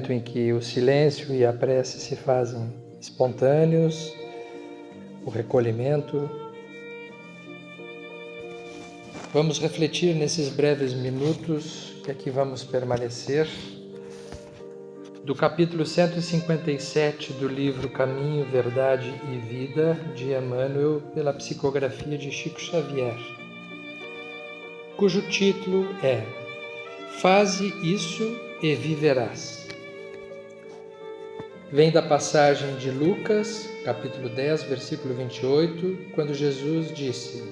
momento em que o silêncio e a prece se fazem espontâneos, o recolhimento. Vamos refletir nesses breves minutos que aqui vamos permanecer, do capítulo 157 do livro Caminho, Verdade e Vida, de Emmanuel, pela psicografia de Chico Xavier, cujo título é Faze isso e viverás. Vem da passagem de Lucas, capítulo 10, versículo 28, quando Jesus disse: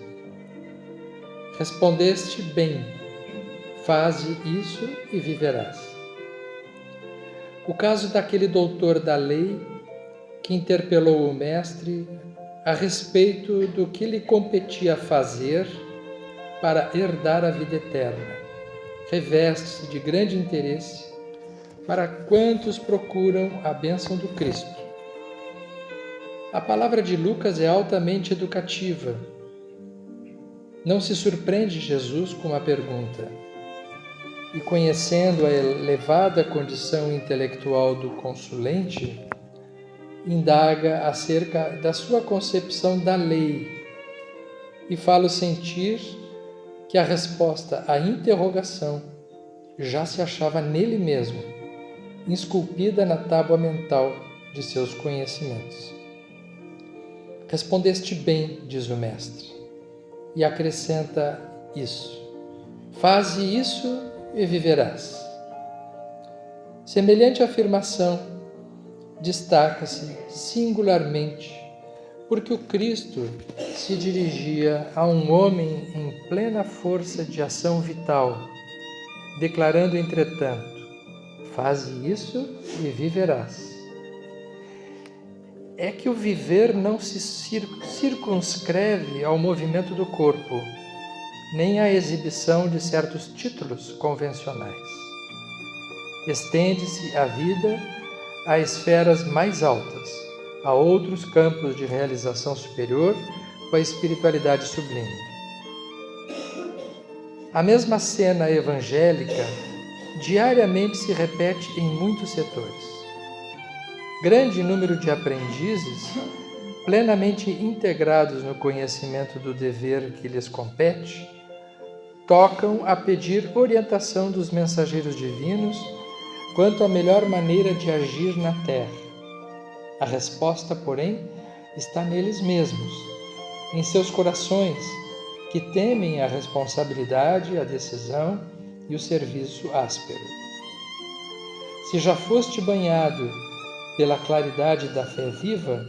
Respondeste bem, faze isso e viverás. O caso daquele doutor da lei que interpelou o mestre a respeito do que lhe competia fazer para herdar a vida eterna reveste-se de grande interesse para quantos procuram a bênção do Cristo. A palavra de Lucas é altamente educativa. Não se surpreende Jesus com a pergunta. E conhecendo a elevada condição intelectual do consulente, indaga acerca da sua concepção da lei e fala sentir que a resposta à interrogação já se achava nele mesmo, esculpida na tábua mental de seus conhecimentos. Respondeste bem, diz o mestre, e acrescenta isso. Faze isso e viverás. Semelhante afirmação destaca-se singularmente porque o Cristo se dirigia a um homem em plena força de ação vital, declarando, entretanto, faze isso e viverás. É que o viver não se circunscreve ao movimento do corpo, nem à exibição de certos títulos convencionais. Estende-se a vida a esferas mais altas, a outros campos de realização superior com a espiritualidade sublime. A mesma cena evangélica diariamente se repete em muitos setores. Grande número de aprendizes, plenamente integrados no conhecimento do dever que lhes compete, tocam a pedir orientação dos mensageiros divinos quanto à melhor maneira de agir na terra. A resposta, porém, está neles mesmos, em seus corações, que temem a responsabilidade, a decisão e o serviço áspero. Se já foste banhado pela claridade da fé viva,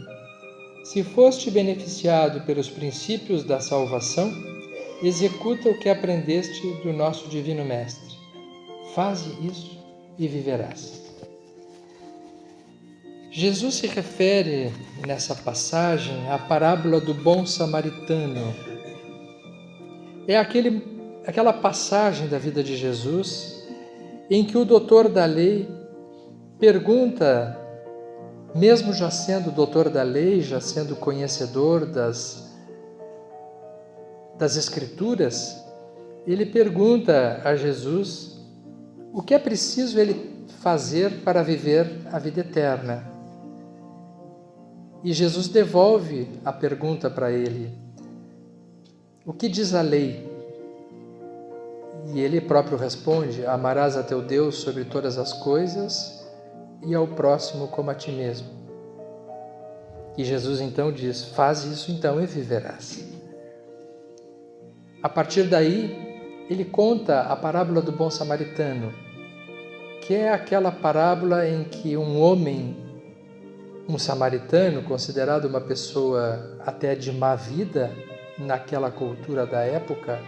se foste beneficiado pelos princípios da salvação, executa o que aprendeste do nosso Divino Mestre. Faze isso e viverás. Jesus se refere nessa passagem à parábola do bom samaritano. É aquela passagem da vida de Jesus em que o doutor da lei pergunta, mesmo já sendo doutor da lei, já sendo conhecedor das Escrituras, ele pergunta a Jesus o que é preciso ele fazer para viver a vida eterna. E Jesus devolve a pergunta para ele. O que diz a lei? E ele próprio responde, amarás a teu Deus sobre todas as coisas e ao próximo como a ti mesmo. E Jesus então diz, faz isso então e viverás. A partir daí, ele conta a parábola do bom samaritano, que é aquela parábola em que um homem, um samaritano, considerado uma pessoa até de má vida naquela cultura da época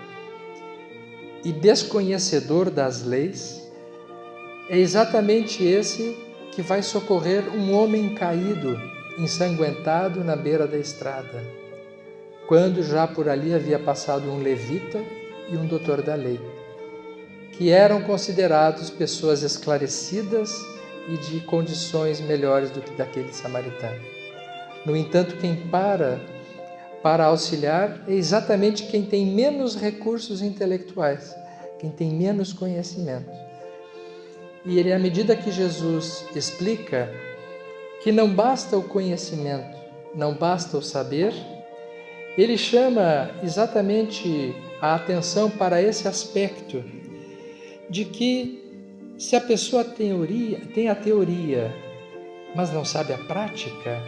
e desconhecedor das leis, é exatamente esse que vai socorrer um homem caído, ensanguentado na beira da estrada, quando já por ali havia passado um levita e um doutor da lei, que eram considerados pessoas esclarecidas e de condições melhores do que daquele samaritano. No entanto, quem para auxiliar é exatamente quem tem menos recursos intelectuais, quem tem menos conhecimento. E ele, à medida que Jesus explica que não basta o conhecimento, não basta o saber, ele chama exatamente a atenção para esse aspecto de que se a pessoa tem a teoria, mas não sabe a prática,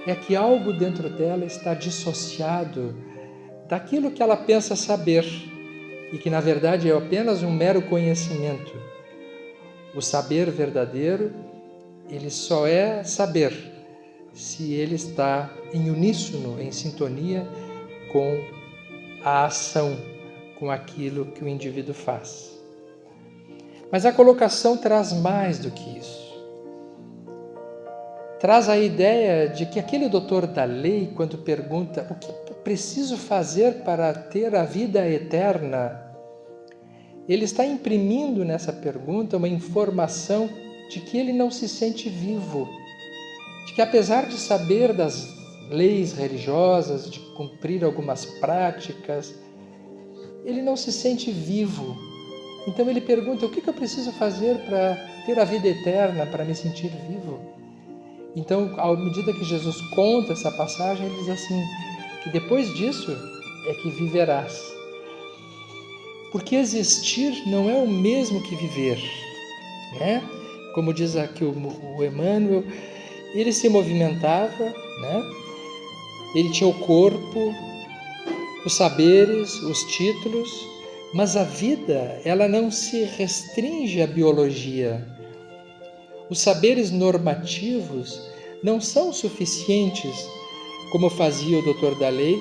é que algo dentro dela está dissociado daquilo que ela pensa saber e que na verdade é apenas um mero conhecimento. O saber verdadeiro, ele só é saber se ele está em uníssono, em sintonia com a ação, com aquilo que o indivíduo faz. Mas a colocação traz mais do que isso. Traz a ideia de que aquele doutor da lei, quando pergunta o que preciso fazer para ter a vida eterna, ele está imprimindo nessa pergunta uma informação de que ele não se sente vivo, de que apesar de saber das leis religiosas, de cumprir algumas práticas, ele não se sente vivo. Então ele pergunta: o que eu preciso fazer para ter a vida eterna, para me sentir vivo? Então, à medida que Jesus conta essa passagem, ele diz assim, que depois disso é que viverás. Porque existir não é o mesmo que viver, né? Como diz aqui o Emmanuel, ele se movimentava, né? Ele tinha o corpo, os saberes, os títulos, mas a vida, ela não se restringe à biologia. Os saberes normativos não são suficientes, como fazia o doutor da lei,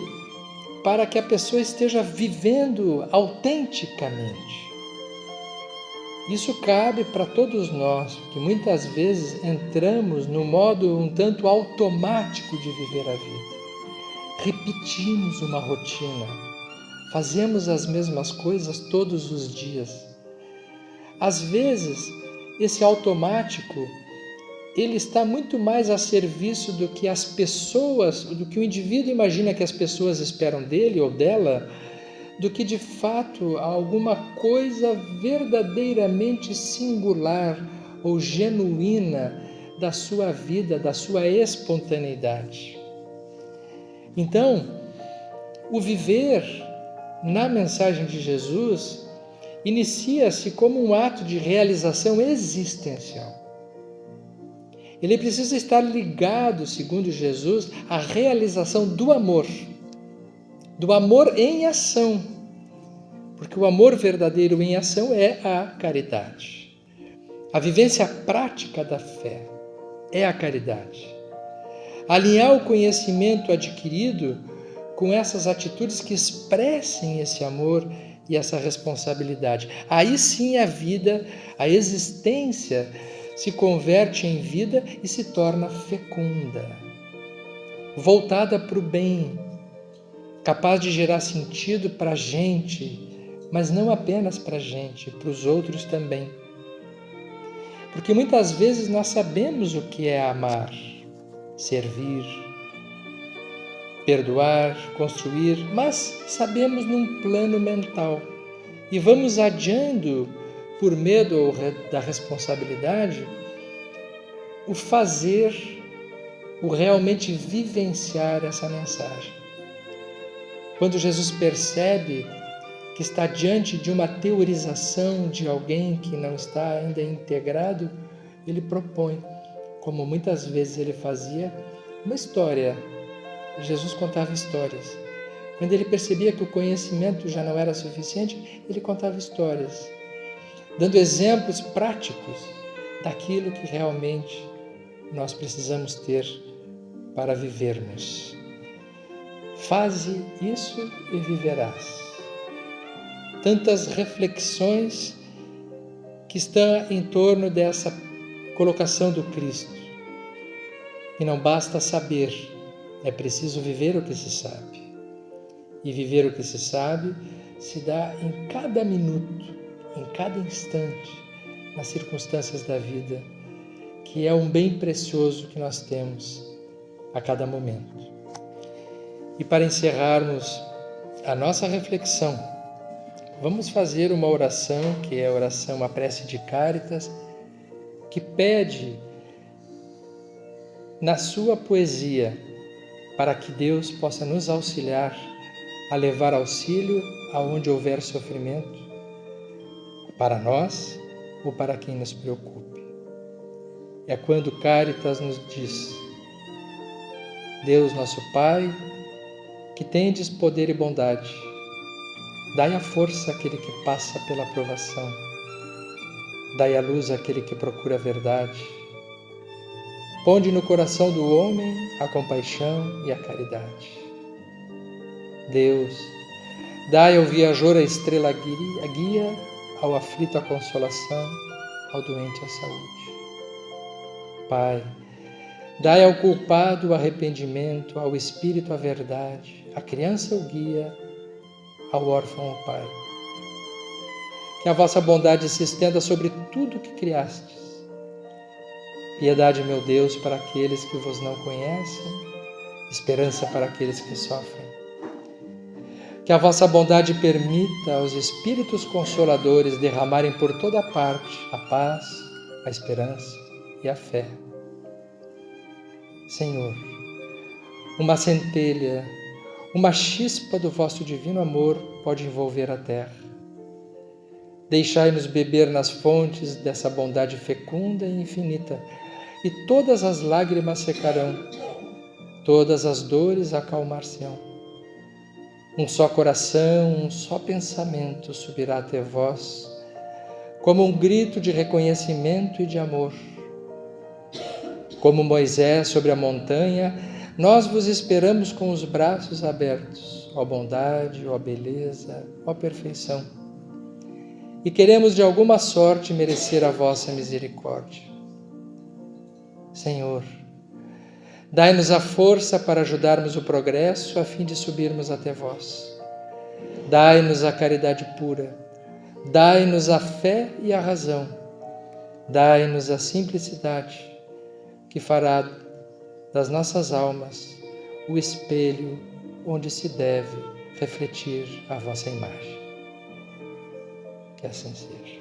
para que a pessoa esteja vivendo autenticamente. Isso cabe para todos nós, que muitas vezes entramos no modo um tanto automático de viver a vida. Repetimos uma rotina, fazemos as mesmas coisas todos os dias. Às vezes, esse automático, ele está muito mais a serviço do que as pessoas, do que o indivíduo imagina que as pessoas esperam dele ou dela, do que de fato alguma coisa verdadeiramente singular ou genuína da sua vida, da sua espontaneidade. Então, o viver na mensagem de Jesus inicia-se como um ato de realização existencial. Ele precisa estar ligado, segundo Jesus, à realização do amor em ação, porque o amor verdadeiro em ação é a caridade. A vivência prática da fé é a caridade. Alinhar o conhecimento adquirido com essas atitudes que expressem esse amor e essa responsabilidade. Aí sim a vida, a existência, se converte em vida e se torna fecunda, voltada para o bem, capaz de gerar sentido para a gente, mas não apenas para a gente, para os outros também. Porque muitas vezes nós sabemos o que é amar, servir, perdoar, construir, mas sabemos num plano mental e vamos adiando, por medo da responsabilidade, o fazer, o realmente vivenciar essa mensagem. Quando Jesus percebe que está diante de uma teorização de alguém que não está ainda integrado, ele propõe, como muitas vezes ele fazia, uma história. Jesus contava histórias. Quando ele percebia que o conhecimento já não era suficiente, ele contava histórias, dando exemplos práticos daquilo que realmente nós precisamos ter para vivermos. Faze isso e viverás. Tantas reflexões que estão em torno dessa colocação do Cristo. E não basta saber, é preciso viver o que se sabe. E viver o que se sabe se dá em cada minuto, em cada instante, nas circunstâncias da vida, que é um bem precioso que nós temos a cada momento. E para encerrarmos a nossa reflexão, vamos fazer uma oração, que é a oração, a prece de Cáritas, que pede na sua poesia para que Deus possa nos auxiliar a levar auxílio aonde houver sofrimento, para nós ou para quem nos preocupe. É quando Cáritas nos diz: Deus nosso Pai, que tendes poder e bondade, dai a força àquele que passa pela provação, dai a luz àquele que procura a verdade, ponde no coração do homem a compaixão e a caridade. Deus, dai ao viajor a estrela a guia, ao aflito a consolação, ao doente a saúde. Pai, dai ao culpado o arrependimento, ao espírito a verdade, à criança o guia, ao órfão o Pai. Que a vossa bondade se estenda sobre tudo o que criastes. Piedade, meu Deus, para aqueles que vos não conhecem, esperança para aqueles que sofrem. Que a vossa bondade permita aos Espíritos Consoladores derramarem por toda parte a paz, a esperança e a fé. Senhor, uma centelha, uma chispa do vosso divino amor pode envolver a terra. Deixai-nos beber nas fontes dessa bondade fecunda e infinita, e todas as lágrimas secarão, todas as dores acalmar-se-ão. Um só coração, um só pensamento subirá até vós, como um grito de reconhecimento e de amor. Como Moisés sobre a montanha, nós vos esperamos com os braços abertos, ó bondade, ó beleza, ó perfeição. E queremos de alguma sorte merecer a vossa misericórdia. Senhor, dai-nos a força para ajudarmos o progresso a fim de subirmos até vós. Dai-nos a caridade pura, dai-nos a fé e a razão, dai-nos a simplicidade, que fará das nossas almas o espelho onde se deve refletir a vossa imagem. Que assim seja.